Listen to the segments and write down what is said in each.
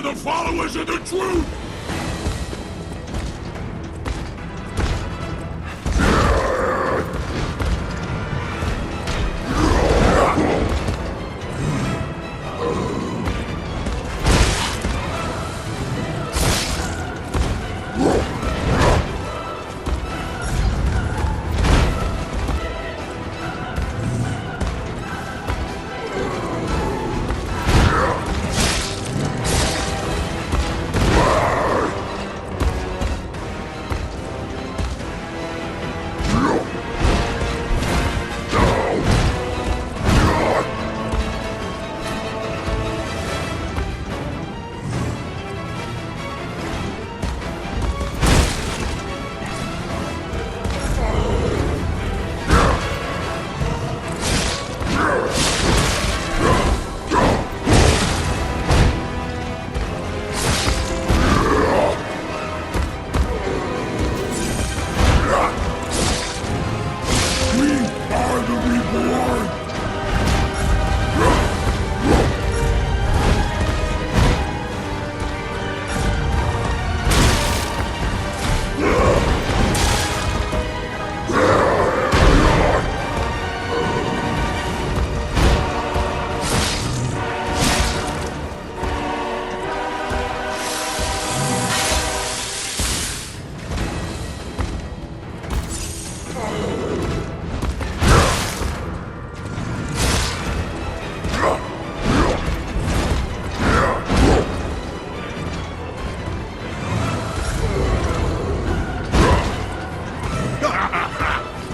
to the followers of the truth!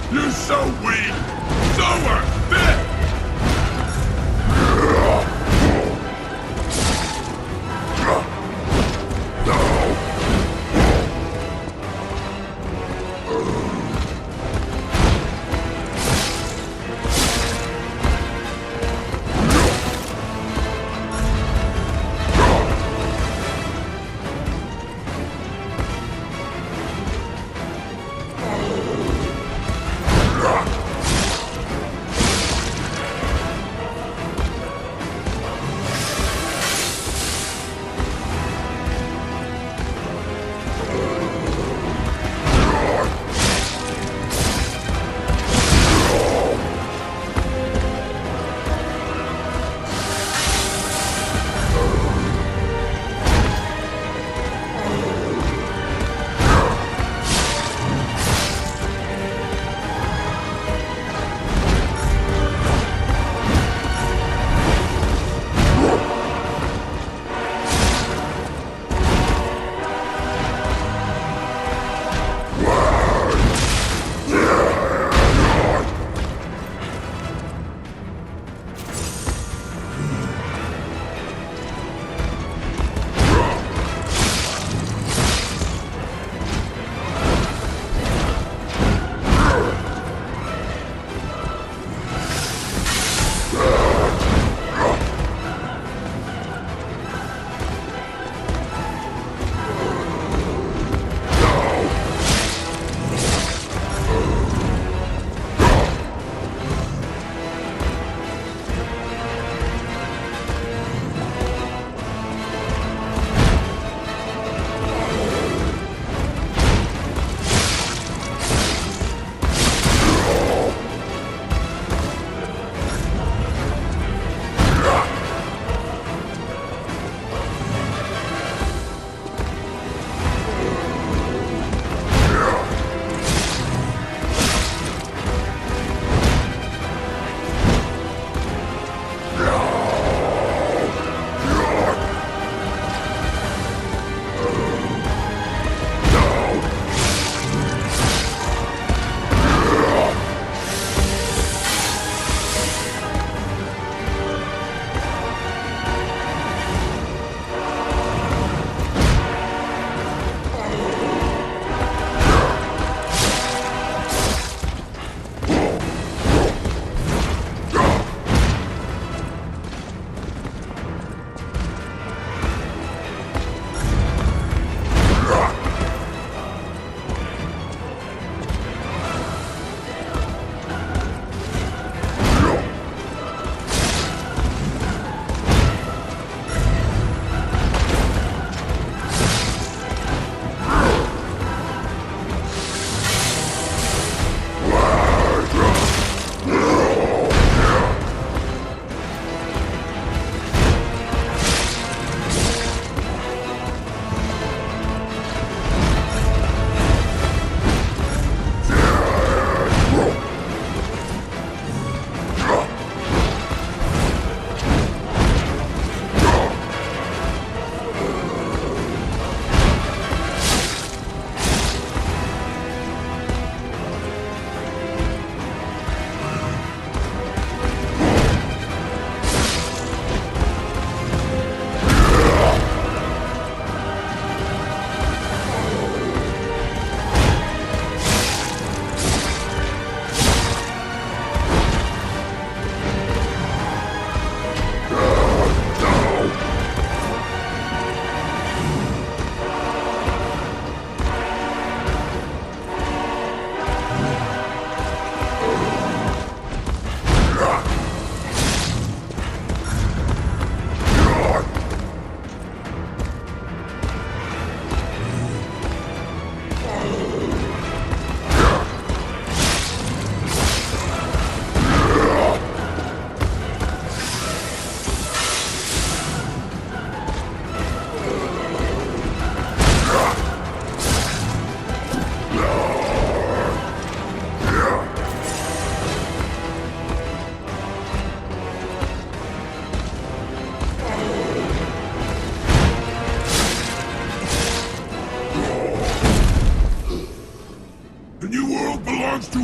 You're so weak! Sober! Fit!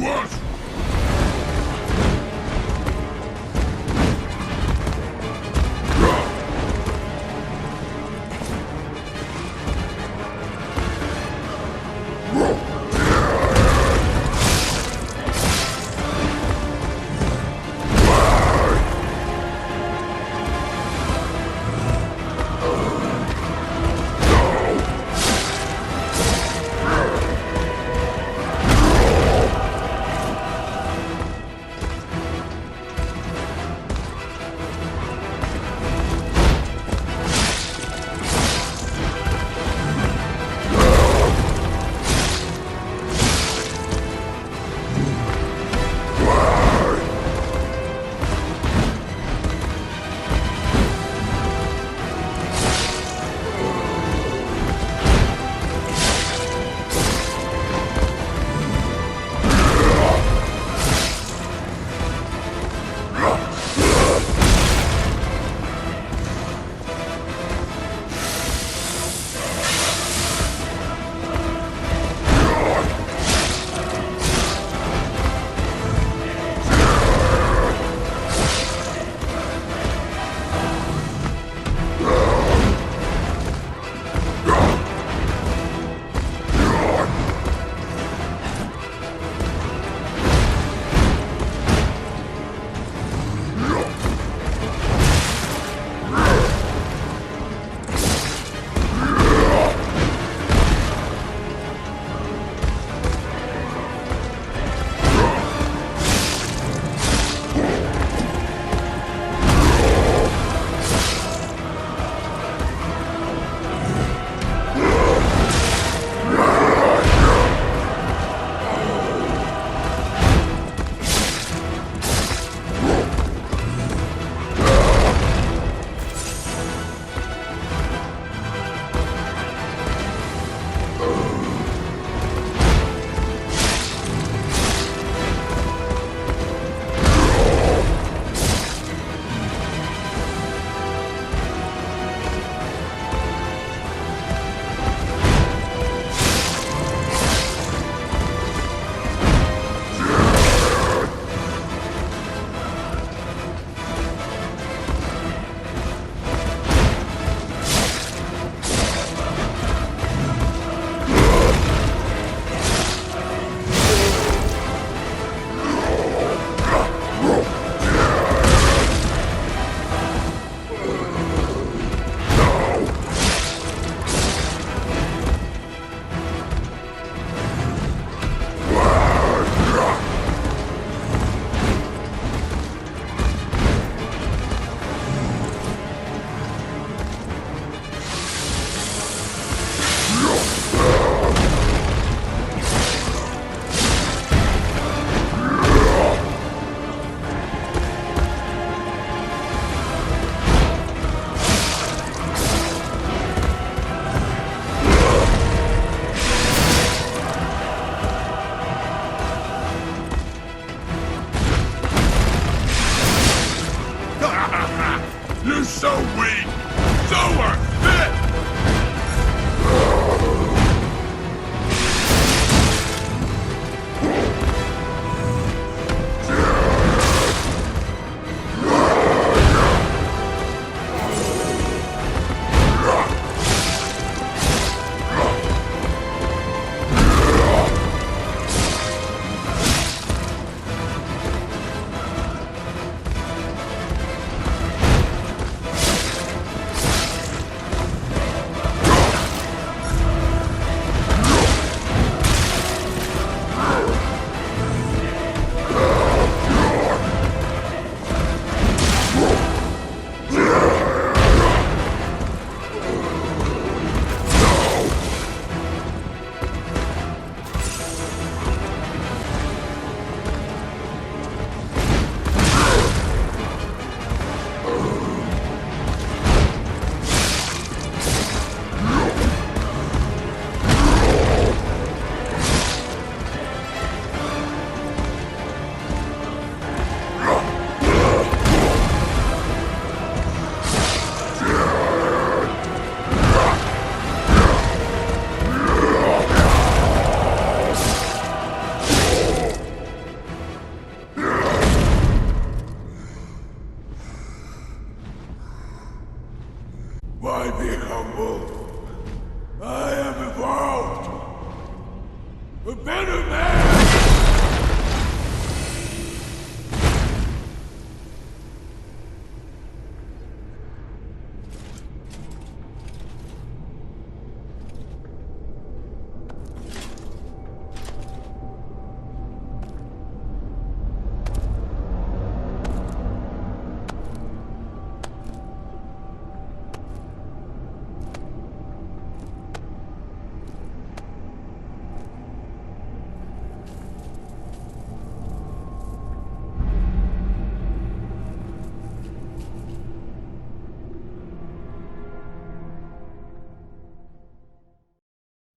us!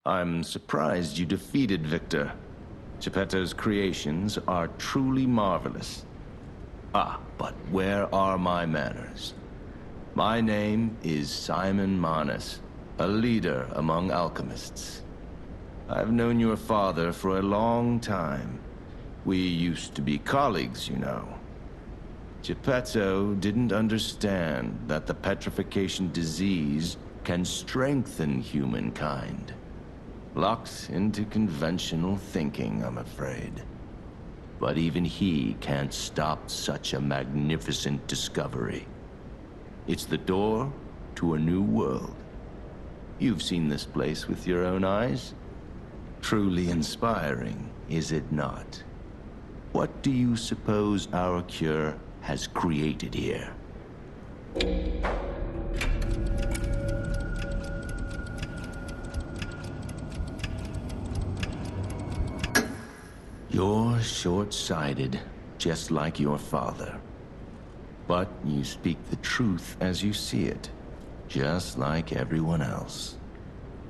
I'm surprised you defeated Victor. Geppetto's creations are truly marvelous. Ah, but where are my manners? My name is Simon Manus, a leader among alchemists. I've known your father for a long time. We used to be colleagues, you know. Geppetto didn't understand that the petrification disease can strengthen humankind. Locked into conventional thinking, I'm afraid. But even he can't stop such a magnificent discovery. It's the door to a new world. You've seen this place with your own eyes. Truly inspiring, is it not? What do you suppose our cure has created here? You're short-sighted, just like your father. But you speak the truth as you see it, just like everyone else.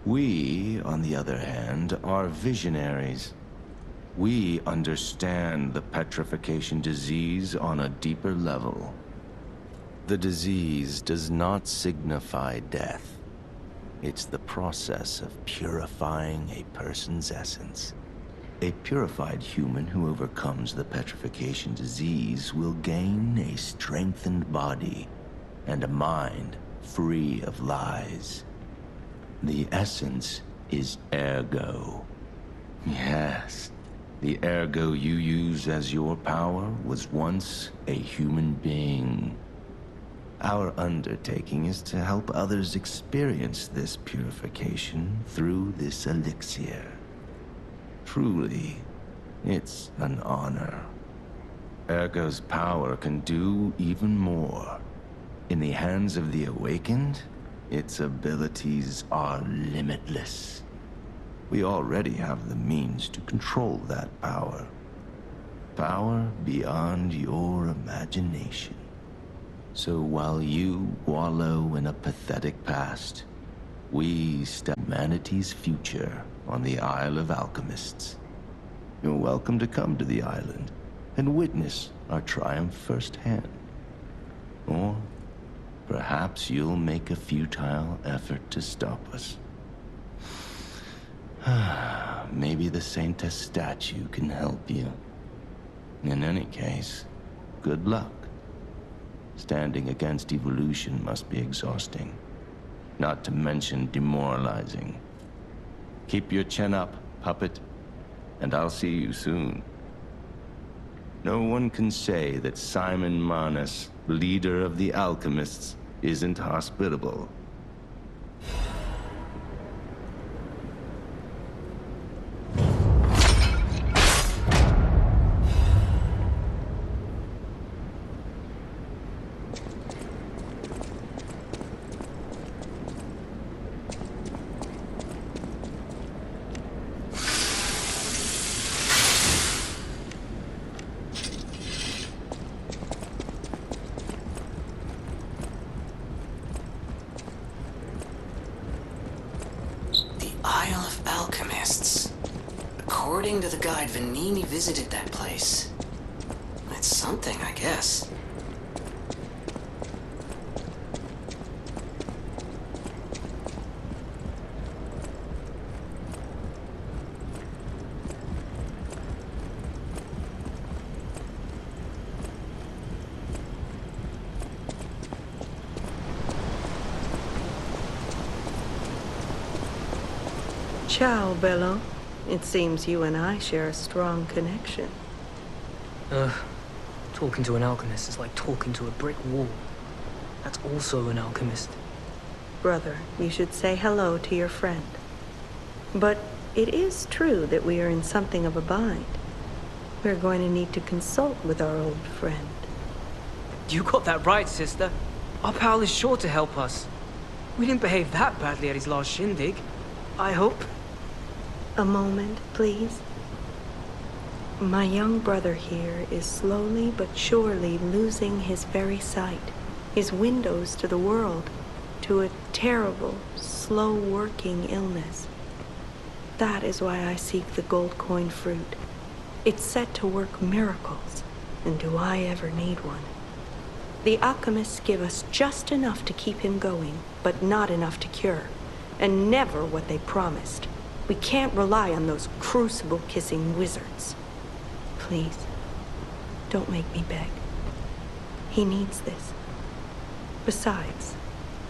We, on the other hand, are visionaries. We understand the petrification disease on a deeper level. The disease does not signify death. It's the process of purifying a person's essence. A purified human who overcomes the petrification disease will gain a strengthened body and a mind free of lies. The essence is ergo. Yes, the ergo you use as your power was once a human being. Our undertaking is to help others experience this purification through this elixir. Truly, it's an honor. Ergo's power can do even more. In the hands of the awakened, its abilities are limitless. We already have the means to control that power. Power beyond your imagination. So while you wallow in a pathetic past, we step humanity's future on the Isle of Alchemists. You're welcome to come to the island and witness our triumph firsthand. Or perhaps you'll make a futile effort to stop us. Maybe the Saintess statue can help you. In any case, good luck. Standing against evolution must be exhausting, not to mention demoralizing. Keep your chin up, puppet, and I'll see you soon. No one can say that Simon Manus, leader of the alchemists, isn't hospitable. Isle of Alchemists. According to the guide, Vanini visited that place. It's something, I guess. Ciao, Bello. It seems you and I share a strong connection. Talking to an alchemist is like talking to a brick wall. That's also an alchemist. Brother, you should say hello to your friend. But it is true that we are in something of a bind. We're going to need to consult with our old friend. You got that right, sister. Our pal is sure to help us. We didn't behave that badly at his last shindig. I hope. A moment, please. My young brother here is slowly but surely losing his very sight, his windows to the world, to a terrible, slow-working illness. That is why I seek the gold coin fruit. It's said to work miracles, and do I ever need one? The alchemists give us just enough to keep him going, but not enough to cure, and never what they promised. We can't rely on those crucible-kissing wizards. Please, don't make me beg. He needs this. Besides,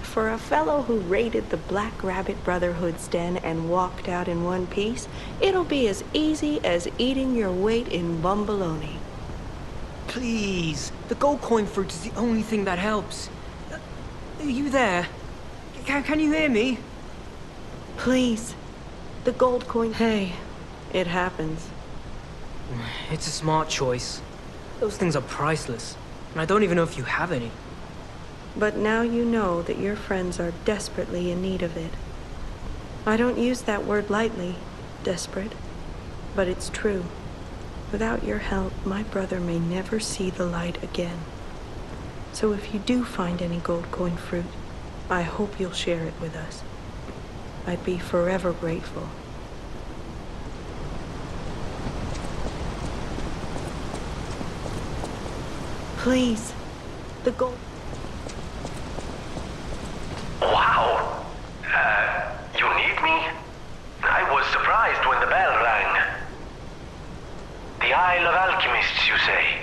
for a fellow who raided the Black Rabbit Brotherhood's den and walked out in one piece, it'll be as easy as eating your weight in bumbaloni. Please, the gold coin fruit is the only thing that helps. Are you there? Can you hear me? Please, the gold coin... Hey, it happens. It's a smart choice. Those things are priceless, and I don't even know if you have any. But now you know that your friends are desperately in need of it. I don't use that word lightly, desperate, but it's true. Without your help, my brother may never see the light again. So if you do find any gold coin fruit, I hope you'll share it with us. I'd be forever grateful. Please, the gold... Wow! You need me? I was surprised when the bell rang. The Isle of Alchemists, you say?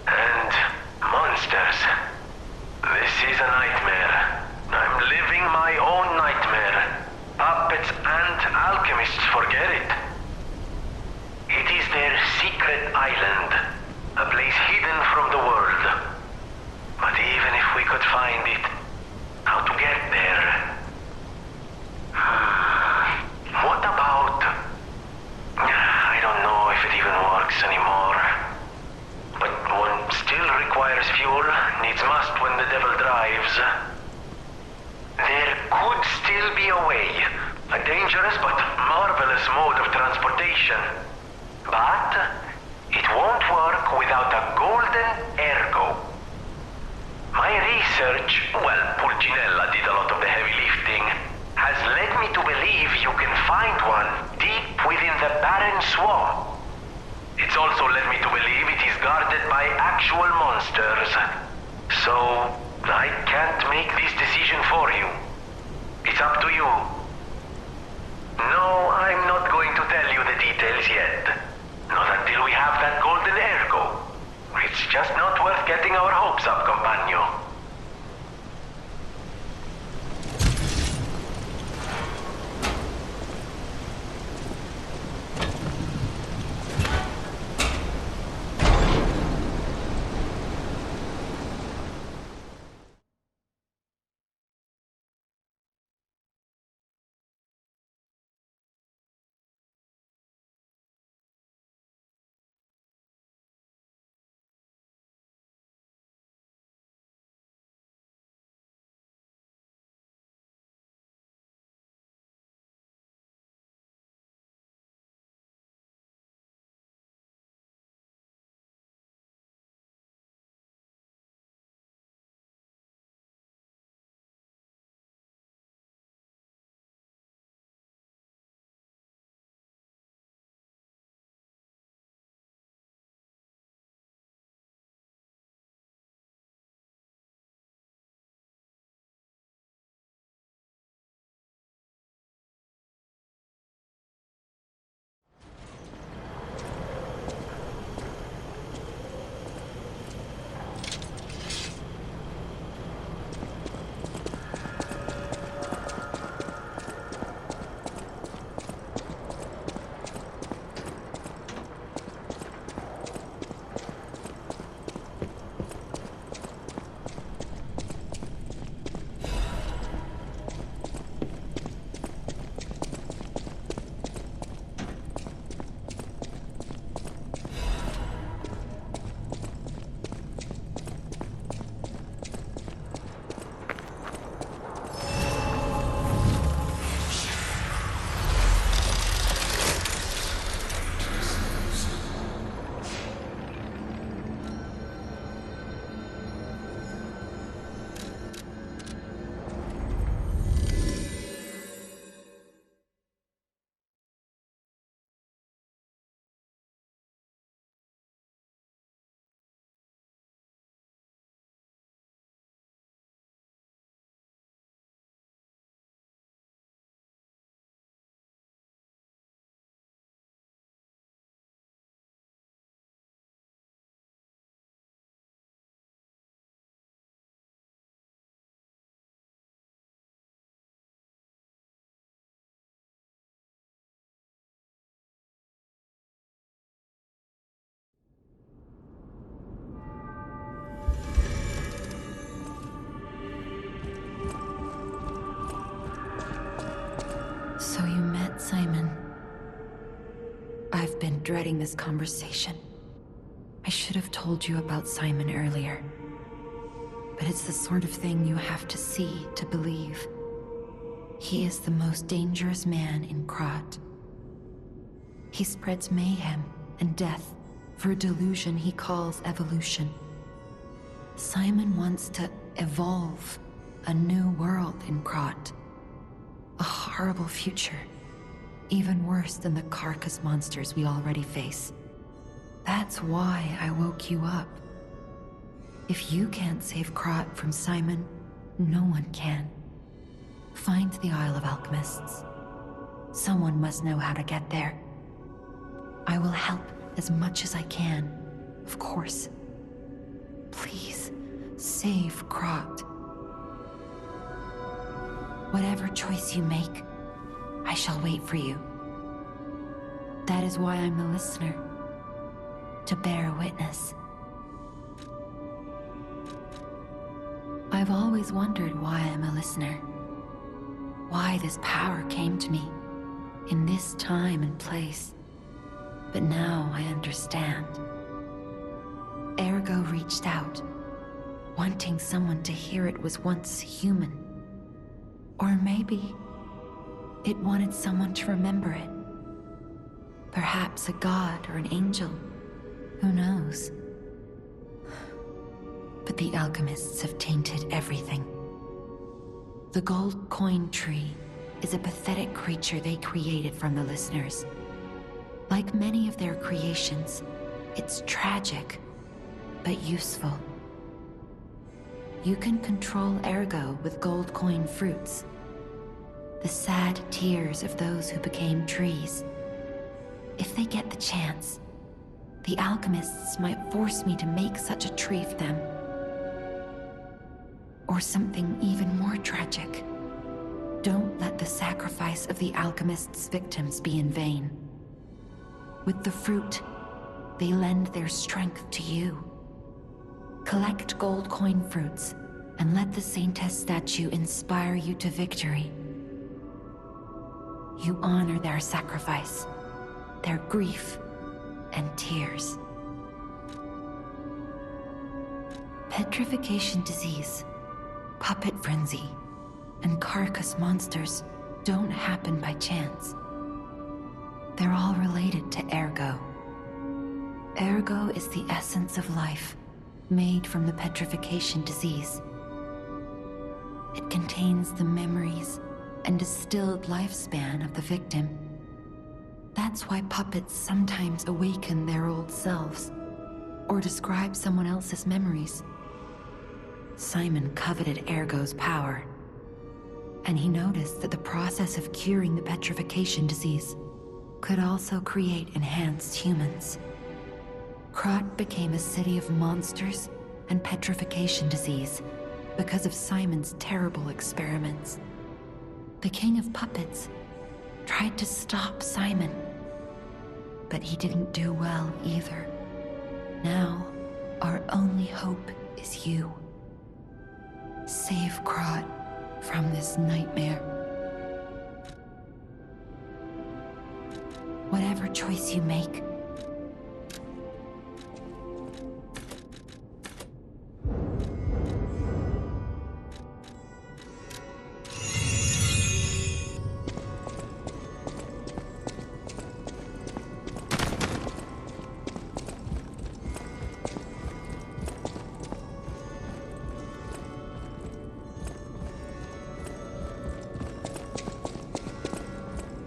And monsters. This is a nightmare. I'm living my own nightmare. Puppets and alchemists forget it. It is their secret island, a place hidden from the world. But even if we could find it, how to get there? What about... I don't know if it even works anymore. But one still requires fuel, needs must when the devil drives. There could still be a way. A dangerous but marvelous mode of transportation. But it won't work without a golden ergo. My research, well, Pulcinella did a lot of the heavy lifting, has led me to believe you can find one deep within the barren swamp. It's also led me to believe it is guarded by actual monsters. So, I can't make this decision for you. It's up to you. No, I'm not going to tell you the details yet. Not until we have that golden ergo. It's just not worth getting our hopes up, compagno. been dreading this conversation. I should have told you about Simon earlier. But it's the sort of thing you have to see to believe. He is the most dangerous man in Krat. He spreads mayhem and death for a delusion he calls evolution. Simon wants to evolve a new world in Krat. A horrible future, even worse than the carcass monsters we already face. That's why I woke you up. If you can't save Krat from Simon, no one can. Find the Isle of Alchemists. Someone must know how to get there. I will help as much as I can, of course. Please, save Krat. Whatever choice you make, I shall wait for you. That is why I'm a listener, to bear witness. I've always wondered why I'm a listener. Why this power came to me, in this time and place. But now I understand. Ergo reached out, wanting someone to hear it was once human. Or maybe it wanted someone to remember it. Perhaps a god or an angel. Who knows? But the alchemists have tainted everything. The gold coin tree is a pathetic creature they created from the listeners. Like many of their creations, it's tragic, but useful. You can control Ergo with gold coin fruits. The sad tears of those who became trees. If they get the chance, the alchemists might force me to make such a tree for them. Or something even more tragic. Don't let the sacrifice of the alchemists' victims be in vain. With the fruit, they lend their strength to you. Collect gold coin fruits, and let the Saintess statue inspire you to victory. You honor their sacrifice, their grief, and tears. Petrification disease, puppet frenzy, and carcass monsters don't happen by chance. They're all related to Ergo. Ergo is the essence of life, made from the petrification disease. It contains the memories and distilled lifespan of the victim. That's why puppets sometimes awaken their old selves, or describe someone else's memories. Simon coveted Ergo's power, and he noticed that the process of curing the petrification disease could also create enhanced humans. Krat became a city of monsters and petrification disease because of Simon's terrible experiments. The King of Puppets tried to stop Simon, but he didn't do well either. Now, our only hope is you. Save Krat from this nightmare. Whatever choice you make,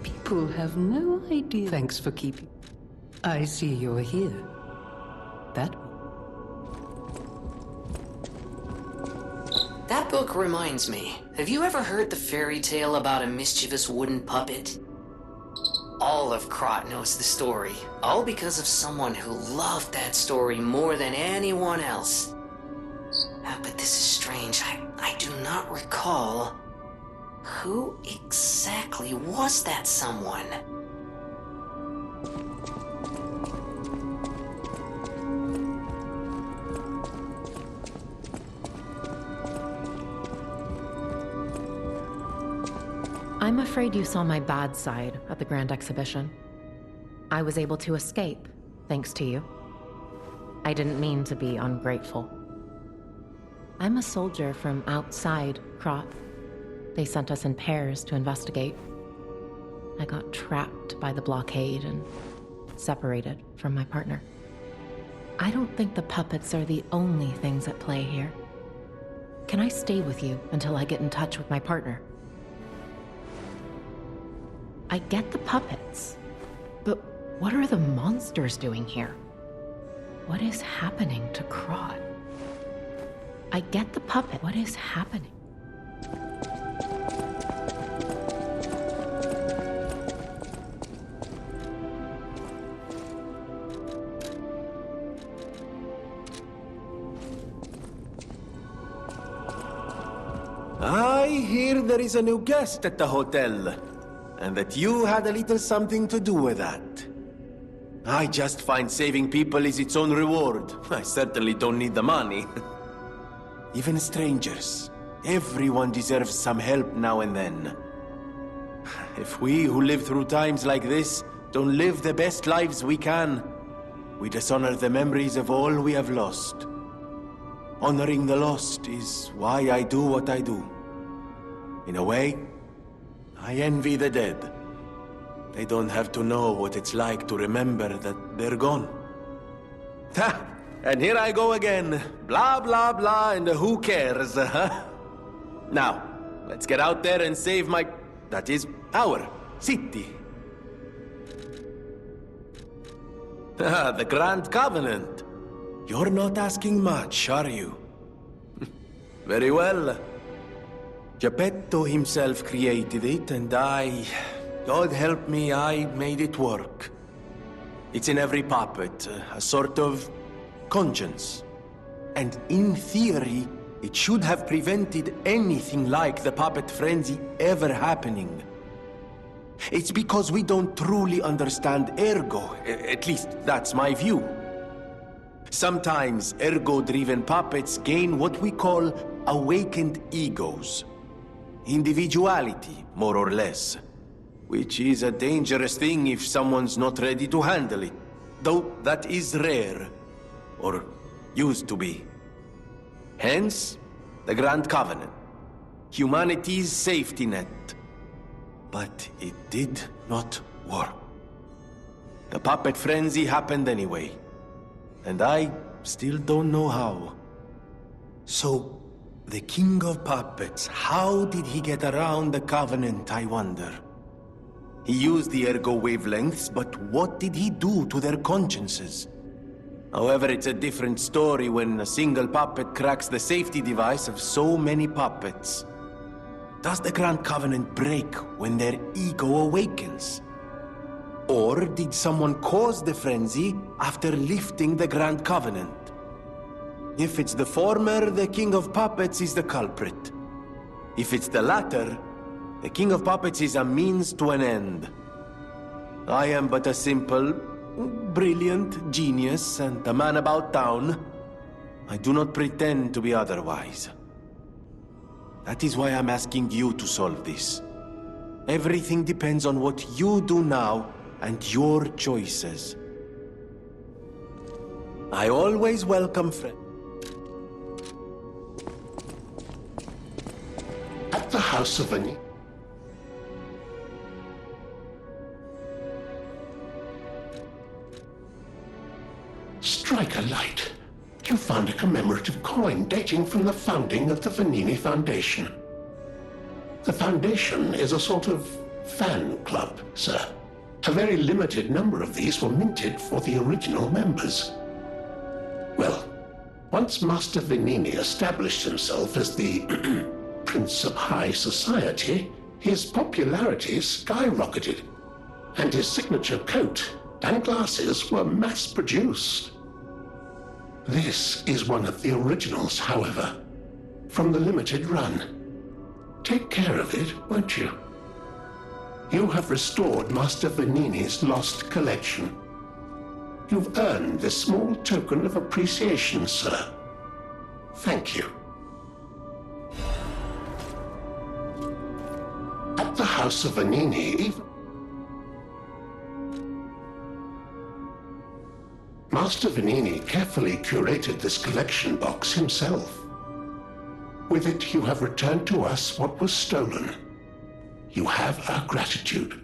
People have no idea. Thanks for keeping. I see you're here. That book reminds me. Have you ever heard the fairy tale about a mischievous wooden puppet? All of Krat knows the story, all because of someone who loved that story more than anyone else. But this is strange. I do not recall. Who exactly was that someone? I'm afraid you saw my bad side at the Grand Exhibition. I was able to escape, thanks to you. I didn't mean to be ungrateful. I'm a soldier from outside Krot. They sent us in pairs to investigate. I got trapped by the blockade and separated from my partner. I don't think the puppets are the only things at play here. Can I stay with you until I get in touch with my partner? I get the puppets, but what are the monsters doing here? What is happening to Krot? I get the puppet. What is happening? I hear there is a new guest at the hotel, and that you had a little something to do with that. I just find saving people is its own reward. I certainly don't need the money. Even strangers. Everyone deserves some help now and then. If we who live through times like this don't live the best lives we can, we dishonor the memories of all we have lost. Honoring the lost is why I do what I do. In a way, I envy the dead. They don't have to know what it's like to remember that they're gone. Ha! And here I go again. Blah, blah, blah, and who cares, huh? Now, let's get out there and save my... that is, our city. The Grand Covenant. You're not asking much, are you? Very well. Geppetto himself created it, and God help me, I made it work. It's in every puppet, a sort of conscience. And in theory, it should have prevented anything like the puppet frenzy ever happening. It's because we don't truly understand Ergo, at least that's my view. Sometimes ergo-driven puppets gain what we call awakened egos. Individuality, more or less. Which is a dangerous thing if someone's not ready to handle it. Though that is rare. Or used to be. Hence, the Grand Covenant. Humanity's safety net. But it did not work. The puppet frenzy happened anyway. And I still don't know how. So, the King of Puppets, how did he get around the Covenant, I wonder? He used the ergo wavelengths, but what did he do to their consciences? However, it's a different story when a single puppet cracks the safety device of so many puppets. Does the Grand Covenant break when their ego awakens? Or did someone cause the frenzy after lifting the Grand Covenant? If it's the former, the King of Puppets is the culprit. If it's the latter, the King of Puppets is a means to an end. I am but a simple, brilliant genius and a man about town. I do not pretend to be otherwise. That is why I'm asking you to solve this. Everything depends on what you do now and your choices. I always welcome friends. At the House of Ani... Strike a light. You found a commemorative coin dating from the founding of the Vanini Foundation. The Foundation is a sort of fan club, sir. A very limited number of these were minted for the original members. Well, once Master Vanini established himself as the Prince of High Society, his popularity skyrocketed, and his signature coat and glasses were mass-produced. This is one of the originals, however, from the limited run. Take care of it, won't you? You have restored Master Vanini's lost collection. You've earned this small token of appreciation, sir. Thank you. At the House of Vanini, Master Vanini carefully curated this collection box himself. With it, you have returned to us what was stolen. You have our gratitude.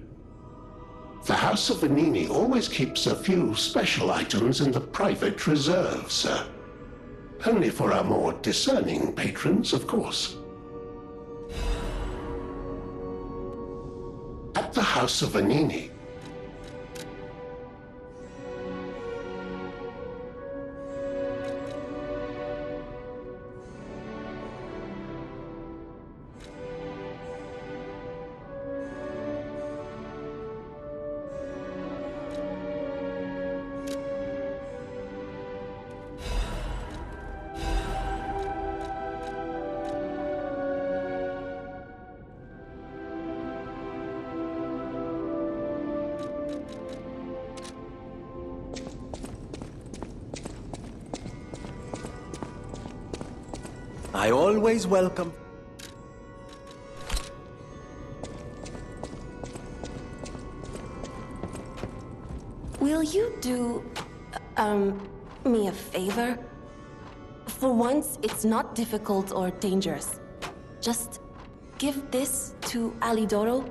The House of Vanini always keeps a few special items in the private reserve, sir. Only for our more discerning patrons, of course. At the House of Vanini, I always welcome. Will you do, me a favor? For once, it's not difficult or dangerous. Just give this to Alidoro.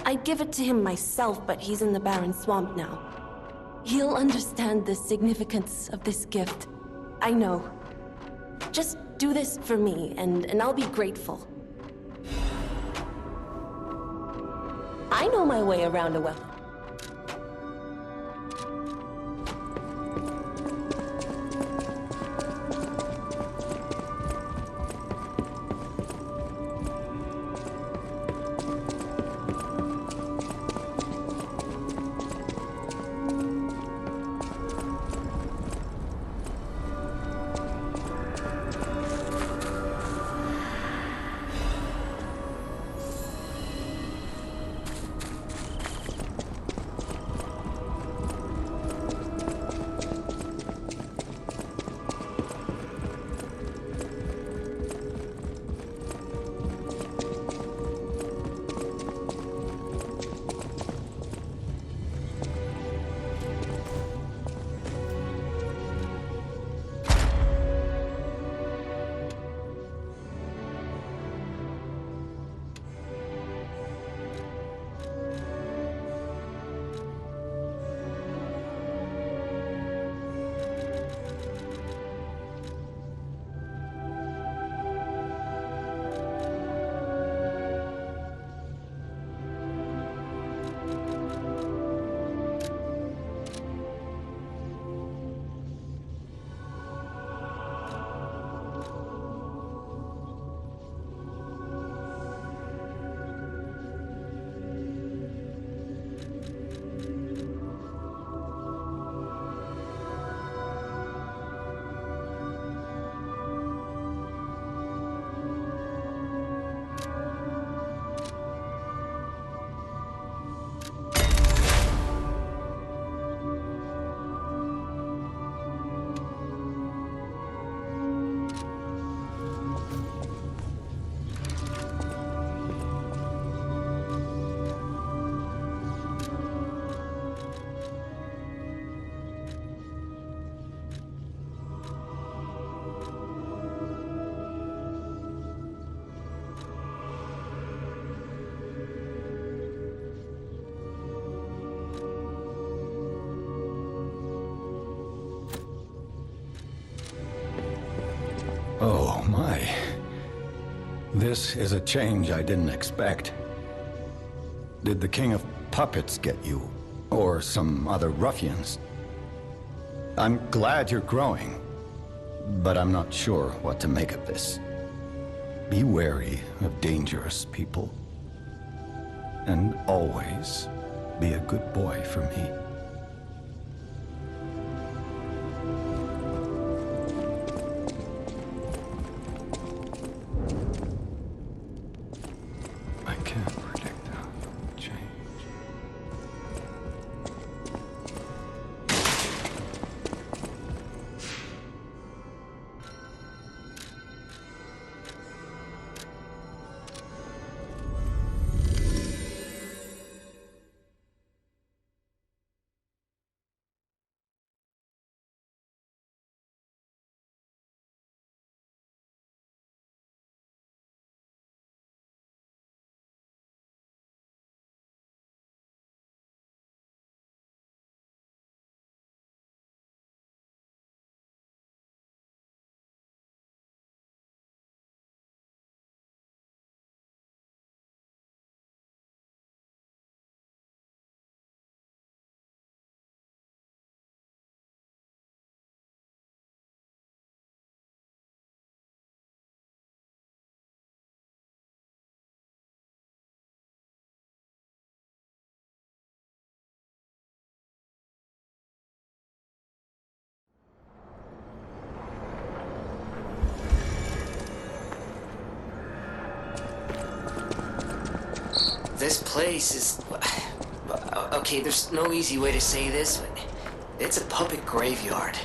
I'd give it to him myself, but he's in the Barren Swamp now. He'll understand the significance of this gift. I know. Just do this for me, and I'll be grateful. I know my way around a weapon. Oh, my. This is a change I didn't expect. Did the King of Puppets get you? Or some other ruffians? I'm glad you're growing, but I'm not sure what to make of this. Be wary of dangerous people. And always be a good boy for me. This place is... Okay, there's no easy way to say this, but it's a puppet graveyard.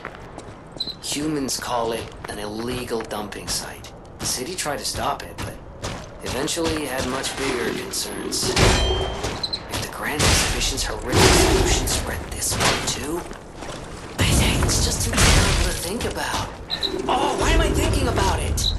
Humans call it an illegal dumping site. The city tried to stop it, but eventually had much bigger concerns. If the Grand Exhibition's horrific solution spread this way too, it's just too terrible to think about. Oh, why am I thinking about it?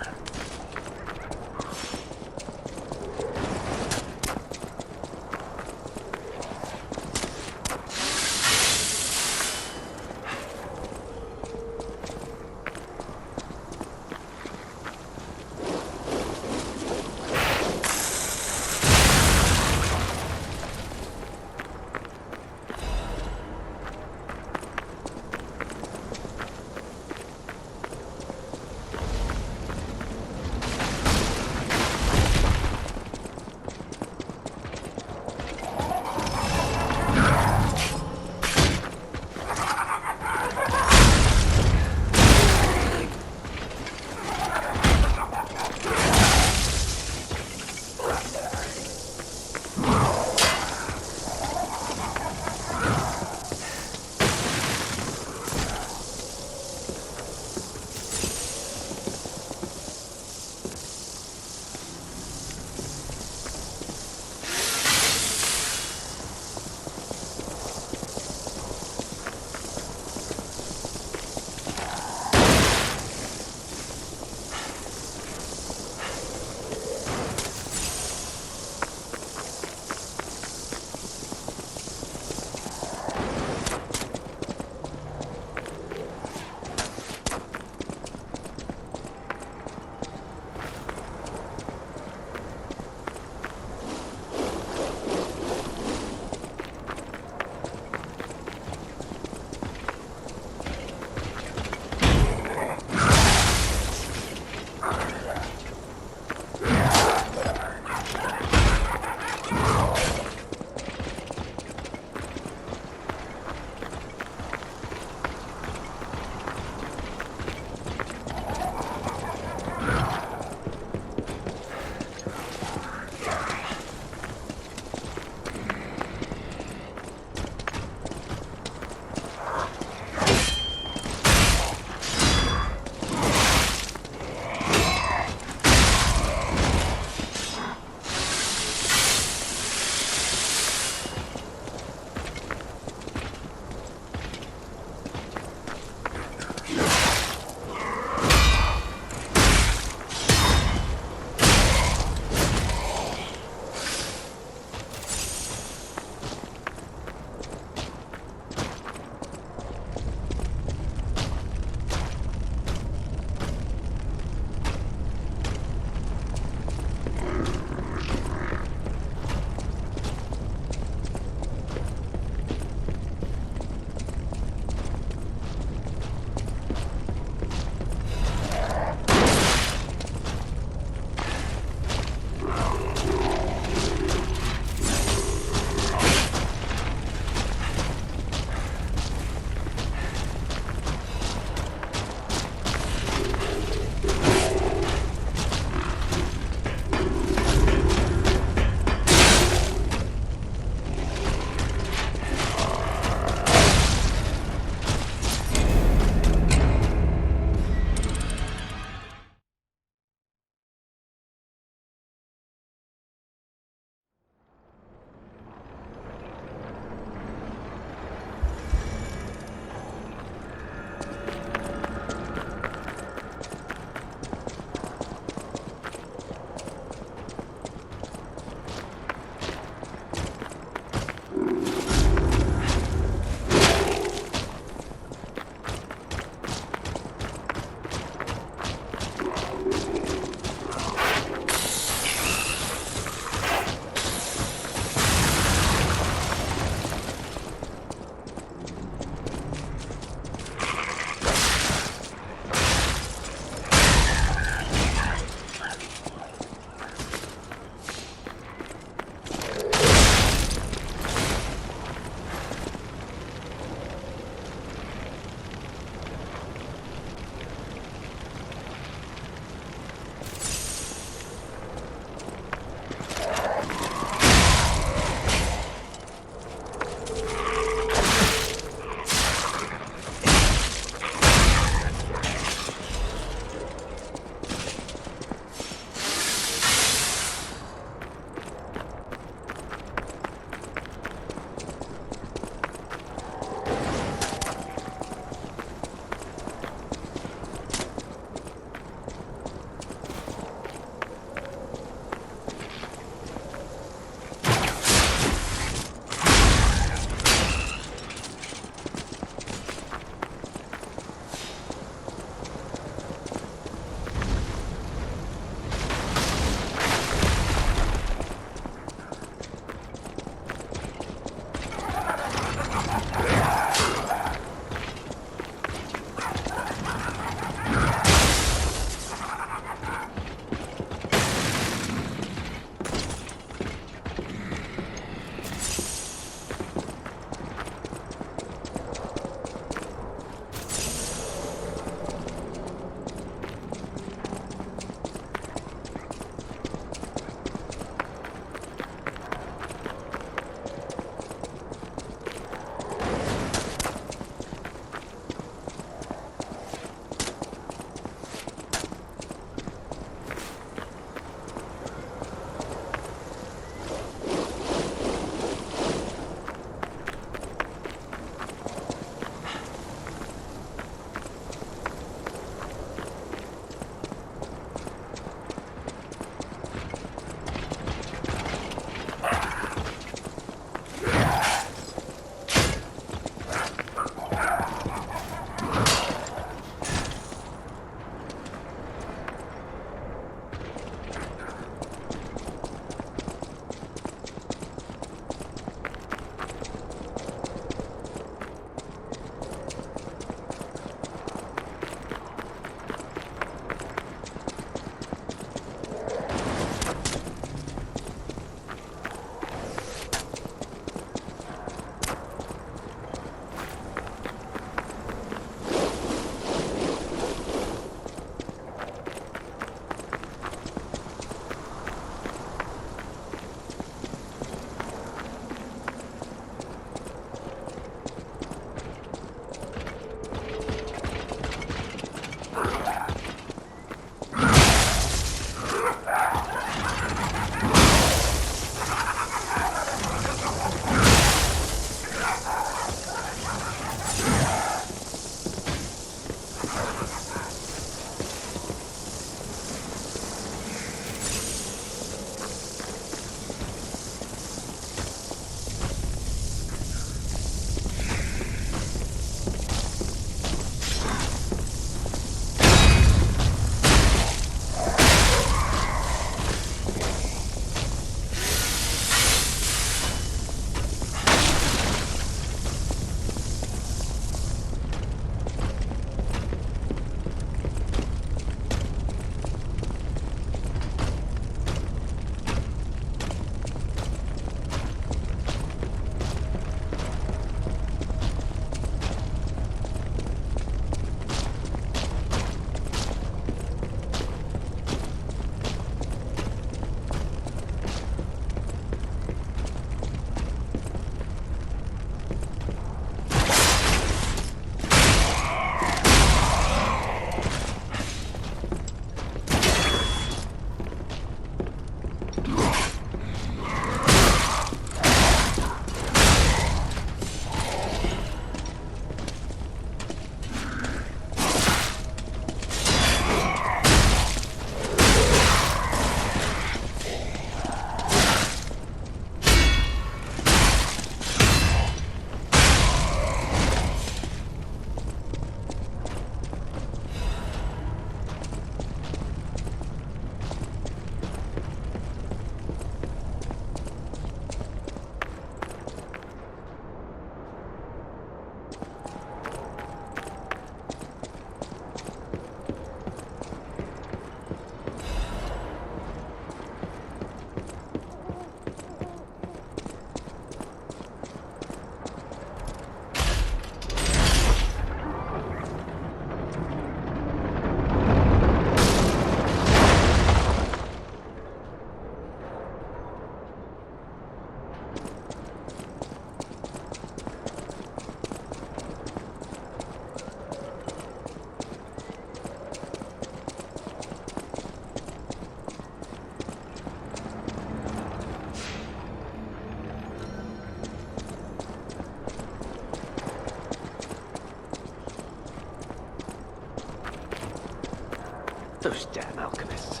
Those damn alchemists.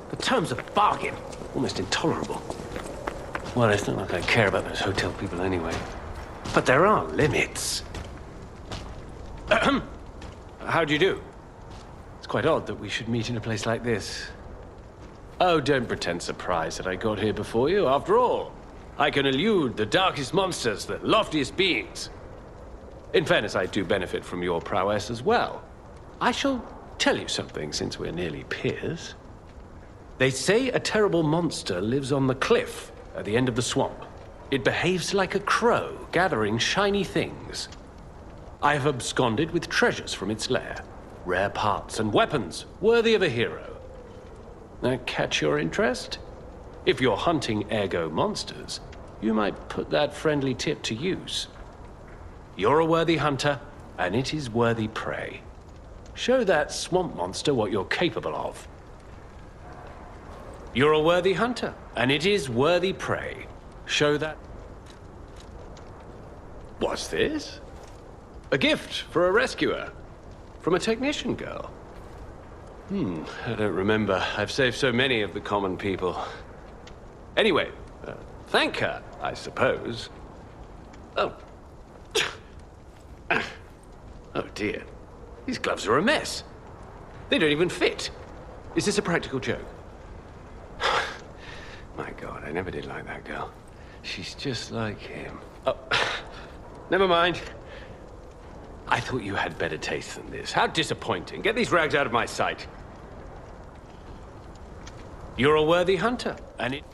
The terms of bargain, almost intolerable. Well, it's not like I care about those hotel people anyway. But there are limits. How do you do? It's quite odd that we should meet in a place like this. Oh, don't pretend surprised that I got here before you. After all, I can elude the darkest monsters, the loftiest beings. In fairness, I do benefit from your prowess as well. I shall tell you something, since we're nearly peers. They say a terrible monster lives on the cliff at the end of the swamp. It behaves like a crow, gathering shiny things. I have absconded with treasures from its lair. Rare parts and weapons, worthy of a hero. That catch your interest? If you're hunting ergo monsters, you might put that friendly tip to use. You're a worthy hunter, and it is worthy prey. Show that swamp monster what you're capable of. You're a worthy hunter, and it is worthy prey. Show that... What's this? A gift for a rescuer. From a technician girl. I don't remember. I've saved so many of the common people. Anyway, thank her, I suppose. Oh. Oh dear. These gloves are a mess. They don't even fit. Is this a practical joke? My God, I never did like that girl. She's just like him. Oh, never mind. I thought you had better taste than this. How disappointing. Get these rags out of my sight. You're a worthy hunter, and it...